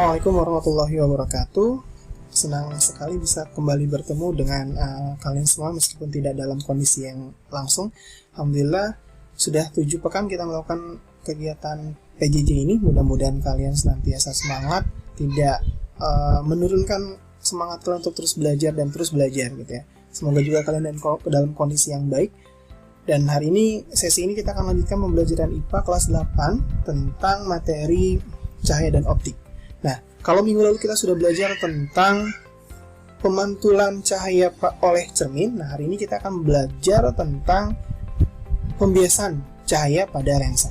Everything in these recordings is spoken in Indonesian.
Assalamualaikum warahmatullahi wabarakatuh. Senang sekali bisa kembali bertemu dengan kalian semua meskipun tidak dalam kondisi yang langsung. Alhamdulillah sudah 7 pekan kita melakukan kegiatan PJJ ini. Mudah-mudahan kalian senantiasa semangat, tidak menurunkan semangat kalian untuk terus belajar dan terus belajar gitu ya. Semoga juga kalian dalam kondisi yang baik. Dan hari ini, sesi ini kita akan lanjutkan pembelajaran IPA kelas 8 tentang materi cahaya dan optik. Nah, kalau minggu lalu kita sudah belajar tentang pemantulan cahaya oleh cermin, nah hari ini kita akan belajar tentang pembiasan cahaya pada lensa.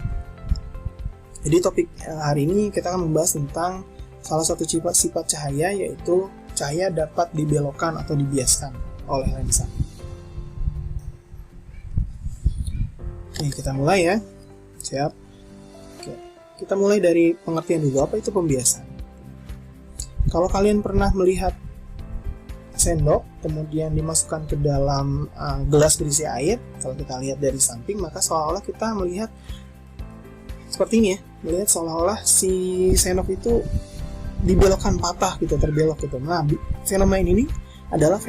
Jadi topik hari ini kita akan membahas tentang salah satu sifat cahaya, yaitu cahaya dapat dibelokkan atau dibiaskan oleh lensa. Oke, kita mulai ya. Siap. Oke, kita mulai dari pengertian dulu, apa itu pembiasan. Kalau kalian pernah melihat sendok kemudian dimasukkan ke dalam gelas berisi air, kalau kita lihat dari samping, maka seolah-olah kita melihat seperti ini ya, melihat seolah-olah si sendok itu dibelokkan, patah gitu, terbelok gitu. Nah, fenomena ini adalah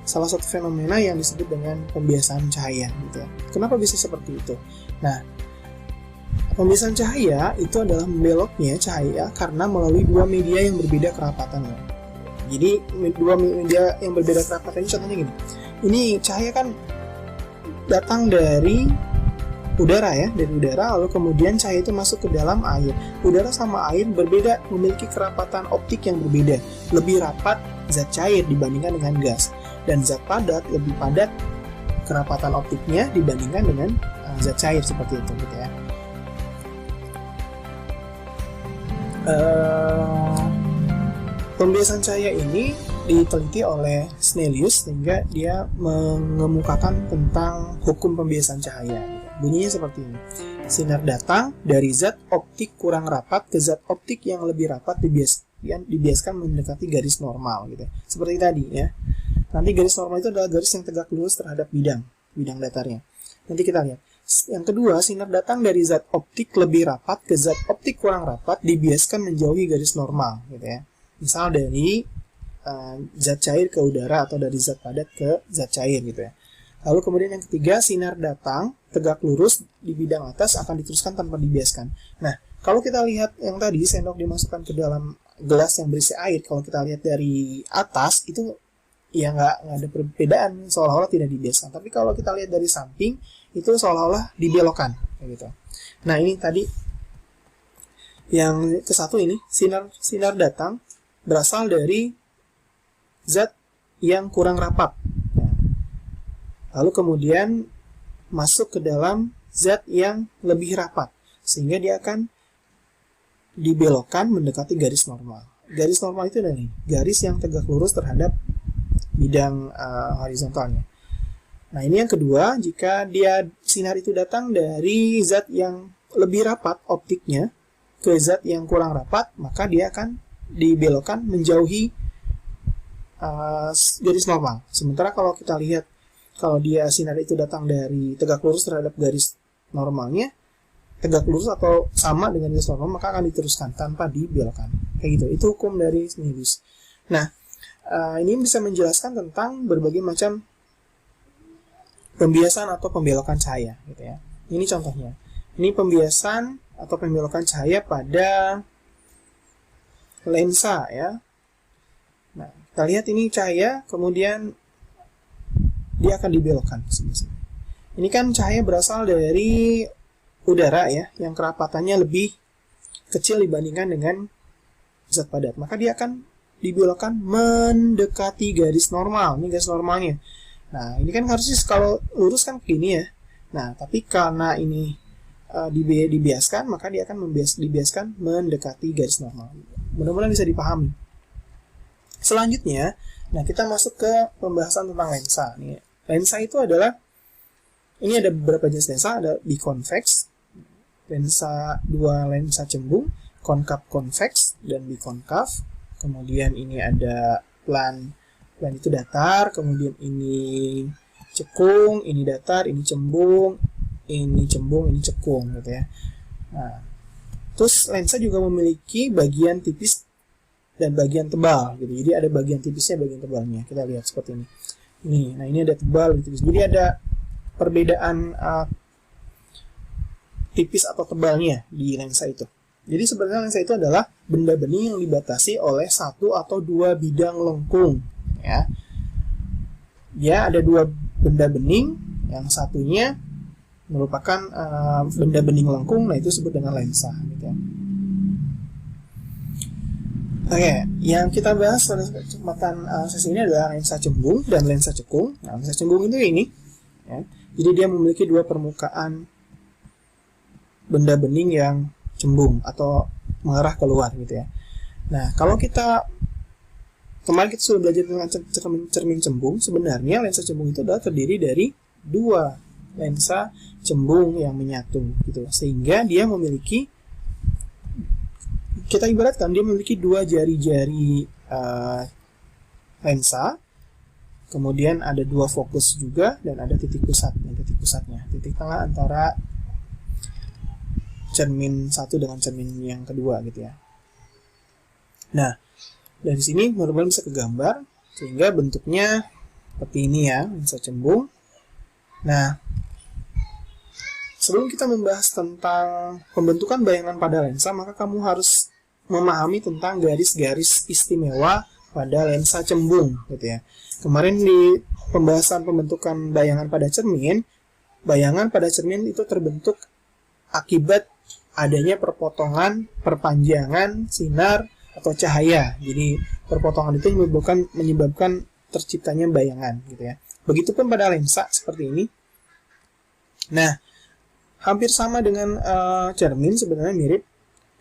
salah satu fenomena yang disebut dengan pembiasaan cahaya gitu ya. Kenapa bisa seperti itu? Nah, pembiasaan cahaya itu adalah membeloknya cahaya karena melalui dua media yang berbeda kerapatannya. Jadi dua media yang berbeda kerapatan ini contohnya gini. Ini cahaya kan datang dari udara ya, dari udara, lalu kemudian cahaya itu masuk ke dalam air. Udara sama air berbeda, memiliki kerapatan optik yang berbeda. Lebih rapat zat cair dibandingkan dengan gas, dan zat padat lebih padat kerapatan optiknya dibandingkan dengan zat cair seperti itu gitu ya. Pembiasan cahaya ini diteliti oleh Snellius sehingga dia mengemukakan tentang hukum pembiasan cahaya. Bunyinya seperti ini. Sinar datang dari zat optik kurang rapat ke zat optik yang lebih rapat dibiaskan mendekati garis normal gitu. Seperti tadi ya. Nanti garis normal itu adalah garis yang tegak lurus terhadap bidang datarnya. Nanti kita lihat. Yang kedua, sinar datang dari zat optik lebih rapat ke zat optik kurang rapat dibiaskan menjauhi garis normal gitu ya. Misal dari zat cair ke udara atau dari zat padat ke zat cair gitu ya. Lalu kemudian yang ketiga, sinar datang tegak lurus di bidang atas akan diteruskan tanpa dibiaskan. Nah, kalau kita lihat yang tadi sendok dimasukkan ke dalam gelas yang berisi air, kalau kita lihat dari atas itu ya nggak ada perbedaan, seolah-olah tidak dibiaskan. Tapi kalau kita lihat dari samping itu seolah-olah dibelokkan gitu. Nah, ini tadi yang ke satu ini, sinar datang berasal dari zat yang kurang rapat. Lalu kemudian masuk ke dalam zat yang lebih rapat, sehingga dia akan dibelokkan mendekati garis normal. Garis normal itu adalah garis yang tegak lurus terhadap bidang horizontalnya. Nah, ini yang kedua, jika sinar itu datang dari zat yang lebih rapat optiknya ke zat yang kurang rapat, maka dia akan dibelokkan menjauhi garis normal. Sementara kalau kita lihat, kalau sinar itu datang dari tegak lurus terhadap garis normalnya, tegak lurus atau sama dengan garis normal, maka akan diteruskan tanpa dibelokkan. Kayak gitu. Itu hukum dari Snellius. Nah, ini bisa menjelaskan tentang berbagai macam pembiasan atau pembelokan cahaya gitu ya. Ini contohnya. Ini pembiasan atau pembelokan cahaya pada lensa ya. Nah, kita lihat ini cahaya, kemudian dia akan dibelokkan. Ini kan cahaya berasal dari udara ya, yang kerapatannya lebih kecil dibandingkan dengan zat padat. Maka dia akan dibelokkan mendekati garis normal. Ini garis normalnya. Nah, ini kan harusnya kalau lurus kan begini ya. Nah, tapi karena ini dibiaskan, maka dia akan dibiaskan mendekati garis normal. Mudah-mudahan bisa dipahami. Selanjutnya, nah kita masuk ke pembahasan tentang lensa. Nih, lensa itu adalah, ini ada beberapa jenis lensa, ada biconvex, dua lensa cembung, konkav konveks dan bikonkav. Kemudian ini ada plan itu datar, kemudian ini cekung, ini datar, ini cembung, ini cekung gitu ya. Nah, terus lensa juga memiliki bagian tipis dan bagian tebal gitu. Jadi ada bagian tipisnya, bagian tebalnya. Kita lihat seperti ini. Nah ini ada tebal, tipis. Jadi ada perbedaan tipis atau tebalnya di lensa itu. Jadi sebenarnya lensa itu adalah benda bening yang dibatasi oleh satu atau dua bidang lengkung. Ya, dia ada dua benda bening, yang satunya merupakan benda bening lengkung. Nah itu disebut dengan lensa. Gitu ya. Oke, yang kita bahas pada kesempatan sesi ini adalah lensa cembung dan lensa cekung. Nah, lensa cembung itu ini, ya. Jadi dia memiliki dua permukaan benda bening yang cembung atau mengarah keluar gitu ya. Nah, kalau kemarin kita sudah belajar tentang cermin cembung, sebenarnya lensa cembung itu adalah terdiri dari dua lensa cembung yang menyatu gitu. Sehingga dia memiliki, kita ibaratkan dia memiliki dua jari-jari lensa, kemudian ada dua fokus juga, dan ada titik pusatnya, titik tengah antara cermin satu dengan cermin yang kedua gitu ya. Nah, dari sini teman-teman bisa kegambar sehingga bentuknya seperti ini ya, lensa cembung. Nah, sebelum kita membahas tentang pembentukan bayangan pada lensa, maka kamu harus memahami tentang garis-garis istimewa pada lensa cembung gitu ya. Kemarin di pembahasan pembentukan bayangan pada cermin itu terbentuk akibat adanya perpanjangan sinar atau cahaya. Jadi perpotongan itu menyebabkan terciptanya bayangan gitu ya. Begitupun pada lensa seperti ini. Nah, hampir sama dengan cermin, sebenarnya mirip.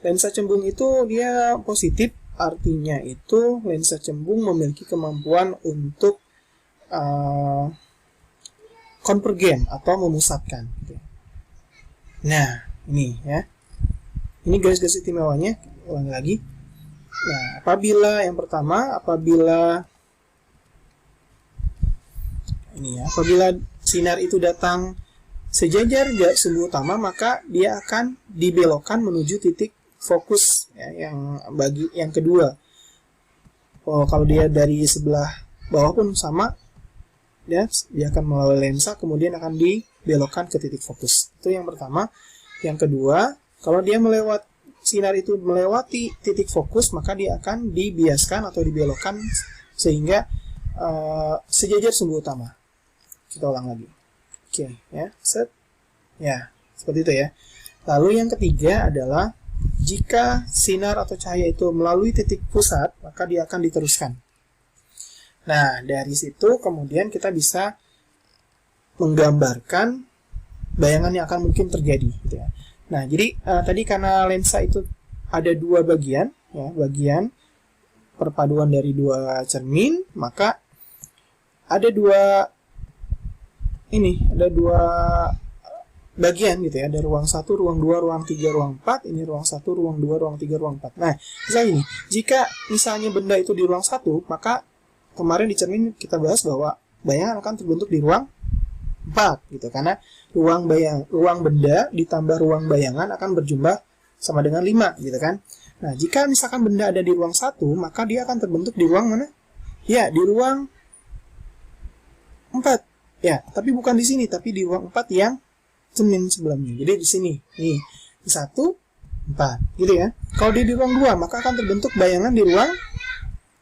Lensa cembung itu dia positif, artinya itu lensa cembung memiliki kemampuan untuk konvergen atau memusatkan gitu. Nah, ini ya. Ini garis-garis istimewanya, ulangi lagi. Nah, apabila sinar itu datang sejajar garis sumbu utama, maka dia akan dibelokkan menuju titik fokus ya, yang kedua. Kalau dia dari sebelah bawah pun sama, dia akan melalui lensa kemudian akan dibelokkan ke titik fokus. Itu yang pertama. Yang kedua, kalau dia sinar itu melewati titik fokus, maka dia akan dibiaskan atau dibelokkan sehingga sejajar sumbu utama. Kita ulang lagi. Oke, ya, set. Ya, seperti itu ya. Lalu yang ketiga adalah jika sinar atau cahaya itu melalui titik pusat, maka dia akan diteruskan. Nah, dari situ kemudian kita bisa menggambarkan bayangan yang akan mungkin terjadi gitu ya. Nah, jadi tadi karena lensa itu ada dua bagian ya, bagian perpaduan dari dua cermin, maka ada dua bagian gitu ya. Ada ruang 1, ruang 2, ruang 3, ruang 4. Ini ruang 1, ruang 2, ruang 3, ruang 4. Nah, misalnya ini, jika misalnya benda itu di ruang 1, maka kemarin di cermin kita bahas bahwa bayangan akan terbentuk di ruang 4 gitu, karena ruang benda ditambah ruang bayangan akan berjumlah sama dengan 5 gitu kan. Nah, jika misalkan benda ada di ruang 1, maka dia akan terbentuk di ruang mana? Ya, di ruang 4. Ya, tapi bukan di sini, tapi di ruang 4 yang cermin sebelumnya. Jadi di sini. Nih, di 1, 4 gitu ya. Kalau dia di ruang 2, maka akan terbentuk bayangan di ruang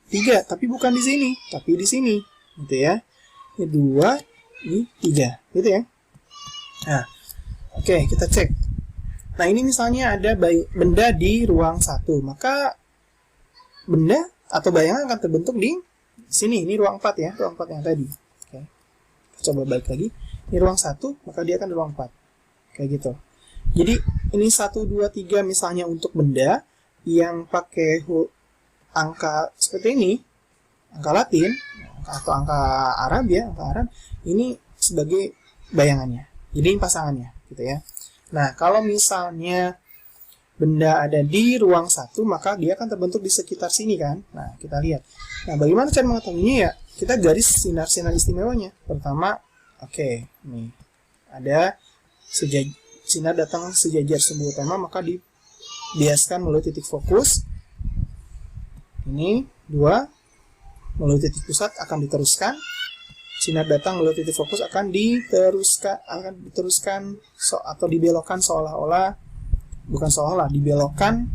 3, tapi bukan di sini, tapi di sini gitu ya. Ini 2, ini 3 gitu ya. Nah, oke, kita cek. Nah, ini misalnya ada benda di ruang 1, maka benda atau bayangan akan terbentuk di sini. Ini ruang 4 ya, ruang 4 yang tadi. Oke. Kita coba balik lagi. Ini ruang 1, maka dia akan di ruang 4. Kayak gitu. Jadi, ini 1, 2, 3 misalnya untuk benda yang pakai angka seperti ini, angka Latin atau angka Arab ya, angka Arab, ini sebagai bayangannya. Jadi pasangannya gitu ya. Nah, kalau misalnya benda ada di ruang 1, maka dia akan terbentuk di sekitar sini kan. Nah, kita lihat. Nah, bagaimana cara mengetahuinya ya? Kita garis sinar-sinar istimewanya. Pertama, oke, nih. Ada sinar datang sejajar sumbu utama, maka dibiaskan melalui titik fokus. Ini 2 melalui titik pusat akan diteruskan. Sinar datang melalui titik fokus akan diteruskan atau dibelokkan seolah-olah, bukan seolah, dibelokkan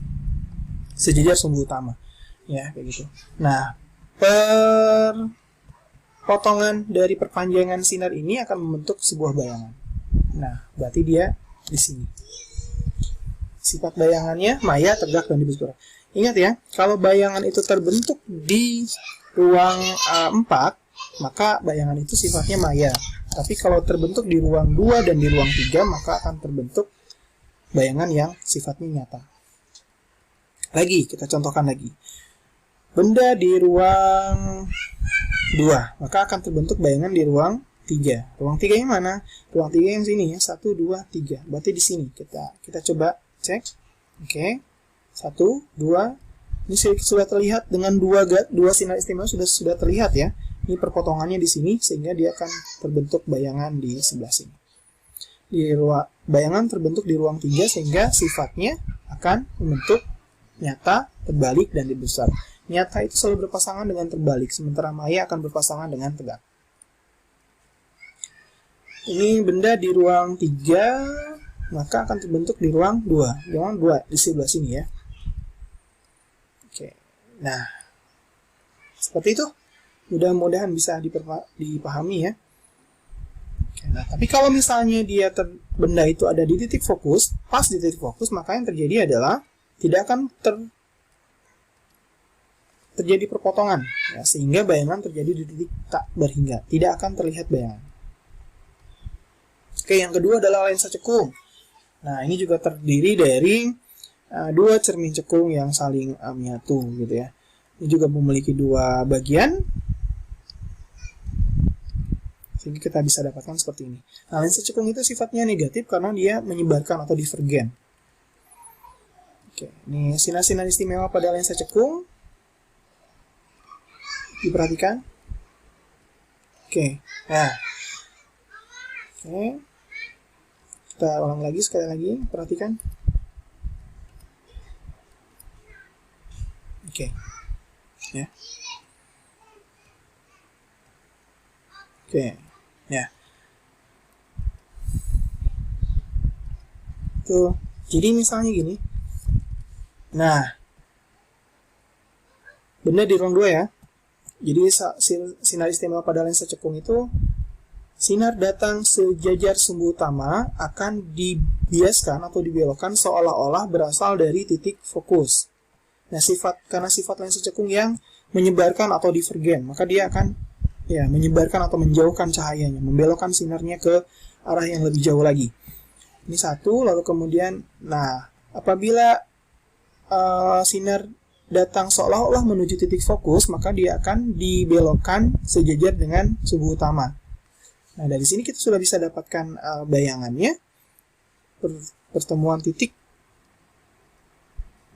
sejajar sumbu utama. Ya, kayak gitu. Nah, potongan dari perpanjangan sinar ini akan membentuk sebuah bayangan. Nah, berarti dia di sini. Sifat bayangannya maya, tegak, dan dibesar. Ingat ya, kalau bayangan itu terbentuk di ruang 4, maka bayangan itu sifatnya maya. Tapi kalau terbentuk di ruang 2 dan di ruang 3, maka akan terbentuk bayangan yang sifatnya nyata. Lagi, kita contohkan lagi. Benda di ruang 2, maka akan terbentuk bayangan di ruang 3. Ruang 3 yang mana? Ruang 3 yang sini ya, 1, 2, 3. Berarti di sini. Kita coba cek. Oke. 1, 2. Ini sudah terlihat dengan dua sinar istimewa sudah terlihat ya. Ini perpotongannya di sini sehingga dia akan terbentuk bayangan di sebelah sini. Bayangan terbentuk di ruang 3 sehingga sifatnya akan membentuk nyata, terbalik, dan dibesar. Nyata itu selalu berpasangan dengan terbalik, sementara maya akan berpasangan dengan tegak. Ini benda di ruang 3, maka akan terbentuk di ruang 2. Ruang 2 di sebelah sini ya. Oke. Nah, seperti itu. Mudah-mudahan bisa dipahami ya. Oke, nah, tapi kalau misalnya benda itu ada di titik fokus, pas di titik fokus, maka yang terjadi adalah tidak akan terjadi perpotongan ya, sehingga bayangan terjadi di titik tak berhingga, tidak akan terlihat bayangan. Oke, yang kedua adalah lensa cekung. Nah, ini juga terdiri dari dua cermin cekung yang saling menyatu gitu ya. Ini juga memiliki dua bagian sehingga kita bisa dapatkan seperti ini. Nah, lensa cekung itu sifatnya negatif karena dia menyebarkan atau divergen. Oke, ini sinar-sinar istimewa pada lensa cekung. Diperhatikan. Oke. Nah. Oke. Kita ulang lagi sekali lagi, perhatikan. Oke. Ya. Oke. Ya. Tuh. Jadi misalnya gini. Nah. Benda di ruang 2 ya. Jadi sinar istimewa pada lensa cekung itu sinar datang sejajar sumbu utama akan dibiaskan atau dibelokkan seolah-olah berasal dari titik fokus. Nah, karena sifat lensa cekung yang menyebarkan atau divergen, maka dia akan ya menyebarkan atau menjauhkan cahayanya, membelokkan sinarnya ke arah yang lebih jauh lagi. Ini satu, lalu kemudian, nah, apabila sinar datang seolah-olah menuju titik fokus, maka dia akan dibelokkan sejajar dengan sumbu utama. Nah, dari sini kita sudah bisa dapatkan bayangannya, pertemuan titik.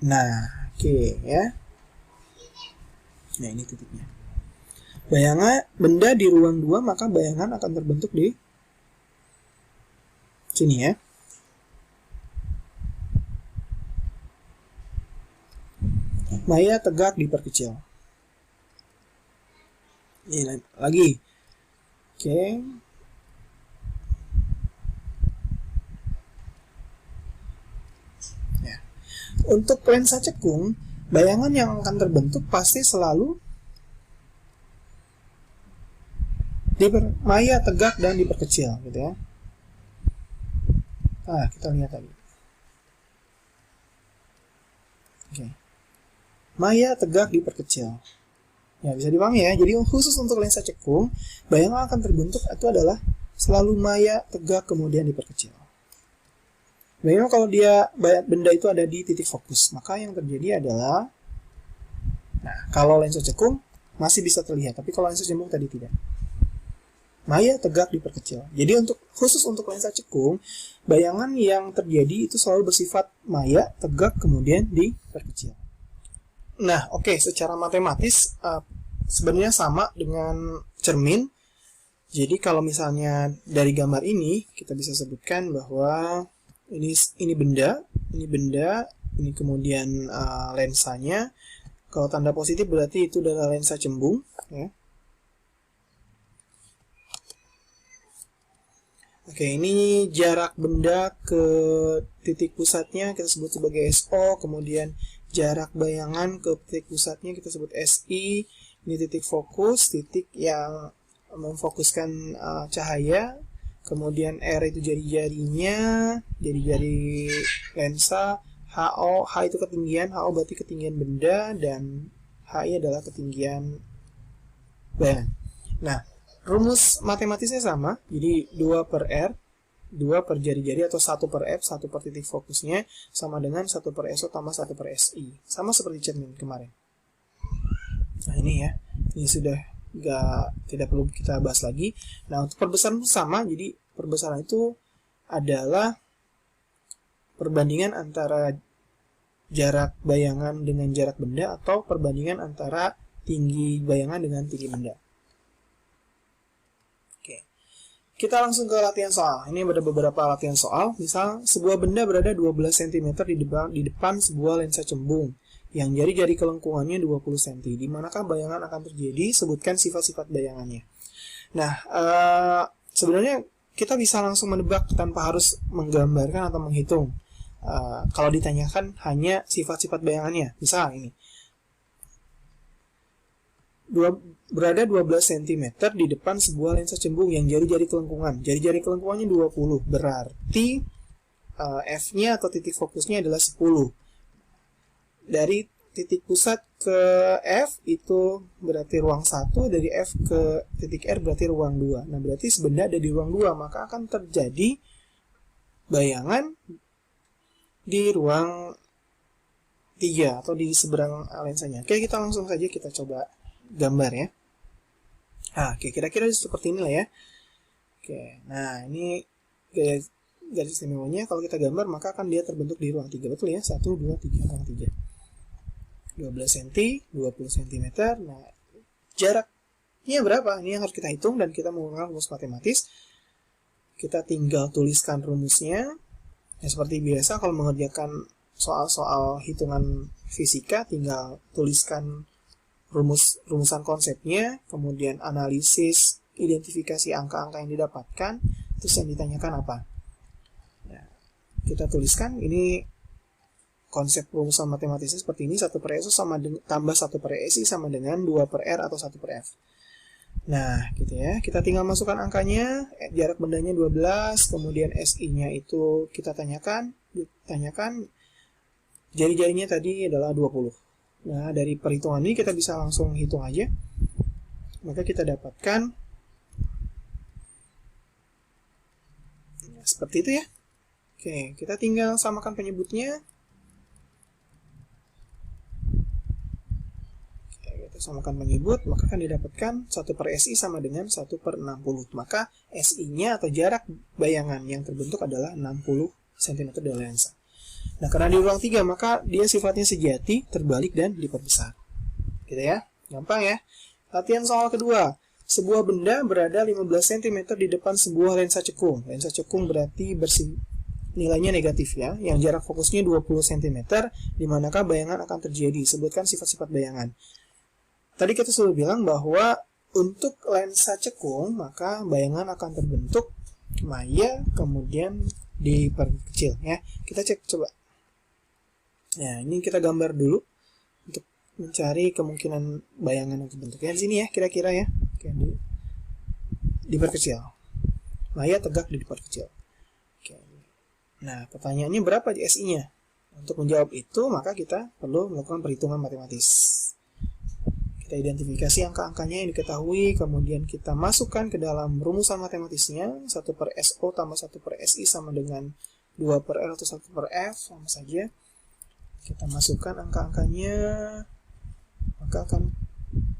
Nah, oke ya. Nah, ini titiknya. Bayangan benda di ruang 2, maka bayangan akan terbentuk di sini ya. Maya tegak diperkecil. Ini lagi. Oke. Ya. Untuk lensa cekung, bayangan yang akan terbentuk pasti selalu maya tegak dan diperkecil gitu ya. Nah, kita lihat lagi. Oke. Maya tegak diperkecil. Ya, bisa dipahami ya. Jadi khusus untuk lensa cekung, bayangan akan terbentuk itu adalah selalu maya tegak kemudian diperkecil. Bagaimana kalau benda itu ada di titik fokus? Maka yang terjadi adalah, nah, kalau lensa cekung masih bisa terlihat, tapi kalau lensa cekung tadi tidak. Maya tegak diperkecil. Jadi khusus untuk lensa cekung, bayangan yang terjadi itu selalu bersifat maya tegak kemudian diperkecil. Nah, oke, secara matematis sebenarnya sama dengan cermin. Jadi kalau misalnya dari gambar ini kita bisa sebutkan bahwa ini benda, ini kemudian lensanya. Kalau tanda positif berarti itu adalah lensa cembung, ya. Oke, ini jarak benda ke titik pusatnya kita sebut sebagai SO, kemudian jarak bayangan ke titik pusatnya kita sebut SI. Ini titik fokus, titik yang memfokuskan cahaya. Kemudian R itu jari-jarinya, jari-jari lensa. H itu ketinggian, HO berarti ketinggian benda, dan HI adalah ketinggian bayangan. Nah, rumus matematisnya sama, jadi 2 per R, 2 per jari-jari atau 1 per F, 1 per titik fokusnya, sama dengan 1 per SO tambah 1 per SI. Sama seperti cermin kemarin. Nah ini ya, ini sudah tidak perlu kita bahas lagi. Nah untuk perbesaran sama, jadi perbesaran itu adalah perbandingan antara jarak bayangan dengan jarak benda atau perbandingan antara tinggi bayangan dengan tinggi benda. Oke. Kita langsung ke latihan soal. Ini ada beberapa latihan soal. Misal, sebuah benda berada 12 cm di depan sebuah lensa cembung yang jari-jari kelengkungannya 20 cm. Di manakah bayangan akan terjadi? Sebutkan sifat-sifat bayangannya. Nah, sebenarnya kita bisa langsung menebak tanpa harus menggambarkan atau menghitung. Kalau ditanyakan hanya sifat-sifat bayangannya. Misal ini. Berada 12 cm di depan sebuah lensa cembung yang jari-jari kelengkungan. Jari-jari kelengkungannya 20. Berarti F-nya atau titik fokusnya adalah 10. Dari titik pusat ke F itu berarti ruang 1, dari F ke titik R berarti ruang 2. Nah, berarti benda ada di ruang 2, maka akan terjadi bayangan di ruang 3 atau di seberang lensanya. Oke, kita langsung saja kita coba gambar ya. Oke, kira-kira seperti inilah ya. Oke, nah ini garis istimewanya. Kalau kita gambar maka akan dia terbentuk di ruang 3, betul ya? 1, 2, 3, ruang 3. 12 cm, 20 cm. Nah, jaraknya berapa? Ini yang harus kita hitung dan kita menggunakan rumus matematis. Kita tinggal tuliskan rumusnya. Ya, seperti biasa kalau mengerjakan soal-soal hitungan fisika, tinggal tuliskan rumusan konsepnya, kemudian analisis, identifikasi angka-angka yang didapatkan, terus yang ditanyakan apa. Nah, kita tuliskan ini konsep rumusan matematisnya seperti ini, 1 per SO tambah 1 per SI sama dengan 2 per R atau 1 per F. Nah, gitu ya. Kita tinggal masukkan angkanya, jarak bendanya 12, kemudian SI-nya itu kita tanyakan, jari-jarinya tadi adalah 20. Nah, dari perhitungan ini kita bisa langsung hitung aja. Maka kita dapatkan seperti itu ya. Oke, kita tinggal samakan penyebutnya. Samakan penyebut, maka akan didapatkan 1 per SI sama dengan 1 per 60. Maka SI-nya atau jarak bayangan yang terbentuk adalah 60 cm dari lensa. Nah, karena di ruang 3, maka dia sifatnya sejati, terbalik, dan diperbesar. Gitu ya, gampang ya. Latihan soal kedua. Sebuah benda berada 15 cm di depan sebuah lensa cekung. Lensa cekung berarti nilainya negatif ya, yang jarak fokusnya 20 cm, di manakah bayangan akan terjadi. Sebutkan sifat-sifat bayangan. Tadi kita sudah bilang bahwa untuk lensa cekung, maka bayangan akan terbentuk maya, kemudian diperkecil ya. Kita cek coba. Nah, ini kita gambar dulu untuk mencari kemungkinan bayangan yang terbentuk. Ya, di sini ya, kira-kira ya. Oke, diperkecil. Maya tegak diperkecil. Oke. Nah, pertanyaannya berapa SI-nya? Untuk menjawab itu, maka kita perlu melakukan perhitungan matematis. Kita identifikasi angka-angkanya yang diketahui, kemudian kita masukkan ke dalam rumusan matematisnya. 1 per SO tambah 1 per SI sama dengan 2 per R atau 1 per F, sama saja. Kita masukkan angka-angkanya, maka akan...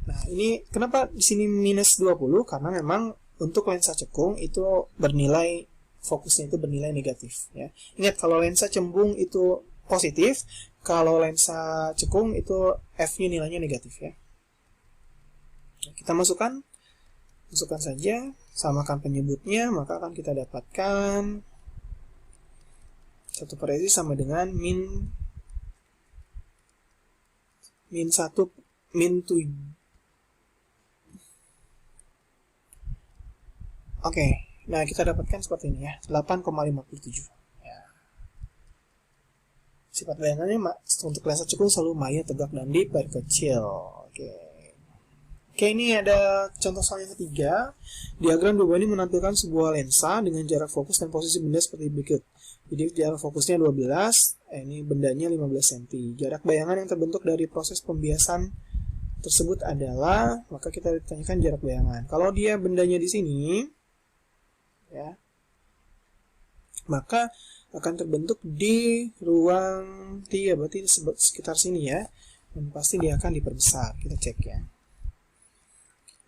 Nah, ini kenapa di sini minus 20? Karena memang untuk lensa cekung itu bernilai, fokusnya itu bernilai negatif. Ya. Ingat, kalau lensa cembung itu positif, kalau lensa cekung itu F-nya nilainya negatif ya. Kita masukkan saja, samakan penyebutnya, maka akan kita dapatkan 1 per SI sama dengan min min 1 min 7. Oke, nah kita dapatkan seperti ini ya, 8,57. Ya. Sifat bayangannya untuk lensa cekung selalu maya, tegak, dan diperkecil. Oke, ini ada contoh soal yang ketiga. Diagram dua ini menampilkan sebuah lensa dengan jarak fokus dan posisi benda seperti berikut. Jadi jarak fokusnya 12, ini bendanya 15 cm. Jarak bayangan yang terbentuk dari proses pembiasan tersebut adalah, maka kita ditanyakan jarak bayangan. Kalau dia bendanya di sini, ya, maka akan terbentuk di ruang 3, berarti sekitar sini ya. Dan pasti dia akan diperbesar. Kita cek ya.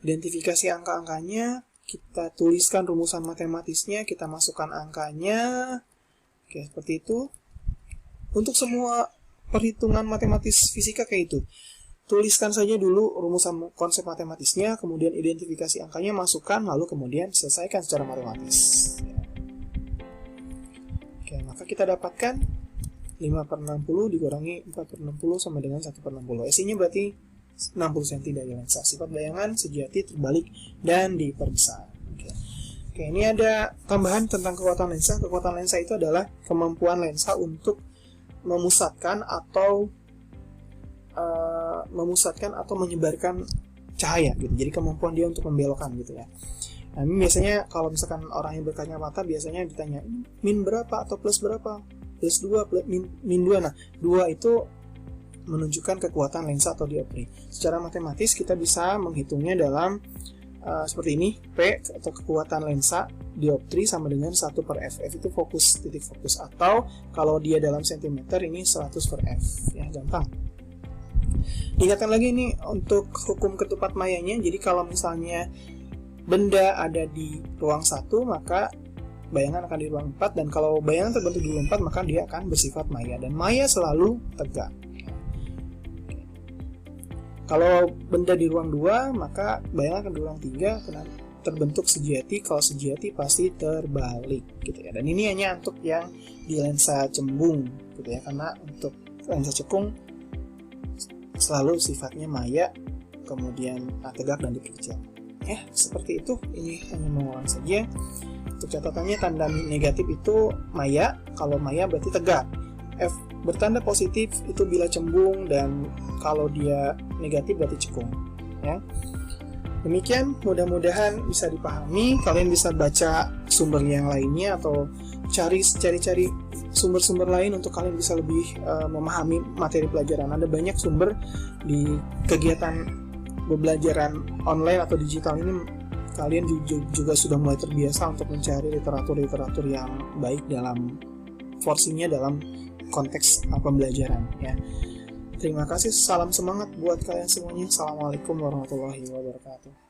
Identifikasi angka-angkanya, kita tuliskan rumusan matematisnya, kita masukkan angkanya. Oke, seperti itu. Untuk semua perhitungan matematis fisika kayak itu. Tuliskan saja dulu rumusan konsep matematisnya, kemudian identifikasi angkanya, masukkan, lalu kemudian selesaikan secara matematis. Oke, maka kita dapatkan 5/60 dikurangi 4/60 sama dengan 1/60. SI-nya berarti 60 cm dari lensa. Sifat bayangan sejati terbalik dan diperbesar. Oke, ini ada tambahan tentang kekuatan lensa. Kekuatan lensa itu adalah kemampuan lensa untuk memusatkan atau menyebarkan cahaya gitu. Jadi kemampuan dia untuk membelokkan gitu ya. Nah, ini biasanya kalau misalkan orang yang berkacamata biasanya ditanya min berapa atau plus berapa? Plus 2, min 2. Nah, 2 itu menunjukkan kekuatan lensa atau dioptri. Secara matematis kita bisa menghitungnya dalam seperti ini, P atau kekuatan lensa dioptri sama dengan 1/f. F itu fokus, titik fokus, atau kalau dia dalam sentimeter ini 100/f ya, gampang. Diingatkan lagi ini untuk hukum ketupat mayanya. Jadi kalau misalnya benda ada di ruang 1, maka bayangan akan di ruang 4, dan kalau bayangan terbentuk di ruang 4 maka dia akan bersifat maya, dan maya selalu tegak. Kalau benda di ruang 2, maka bayangan akan di ruang 3 karena terbentuk sejati. Kalau sejati pasti terbalik gitu ya. Dan ini hanya untuk yang di lensa cembung gitu ya, karena untuk lensa cekung selalu sifatnya maya, kemudian tegak dan diperkecil. Ya, seperti itu. Ini hanya mengulang saja. Untuk catatannya, tanda negatif itu maya, kalau maya berarti tegak. F bertanda positif itu bila cembung, dan kalau dia negatif berarti cekung ya. Demikian, mudah-mudahan bisa dipahami. Kalian bisa baca sumber yang lainnya atau cari sumber-sumber lain untuk kalian bisa lebih memahami materi pelajaran. Ada banyak sumber di kegiatan pembelajaran online atau digital ini. Kalian juga sudah mulai terbiasa untuk mencari literatur-literatur yang baik dalam porsinya dalam konteks pembelajaran ya. Terima kasih, salam semangat buat kalian semuanya. Assalamualaikum warahmatullahi wabarakatuh.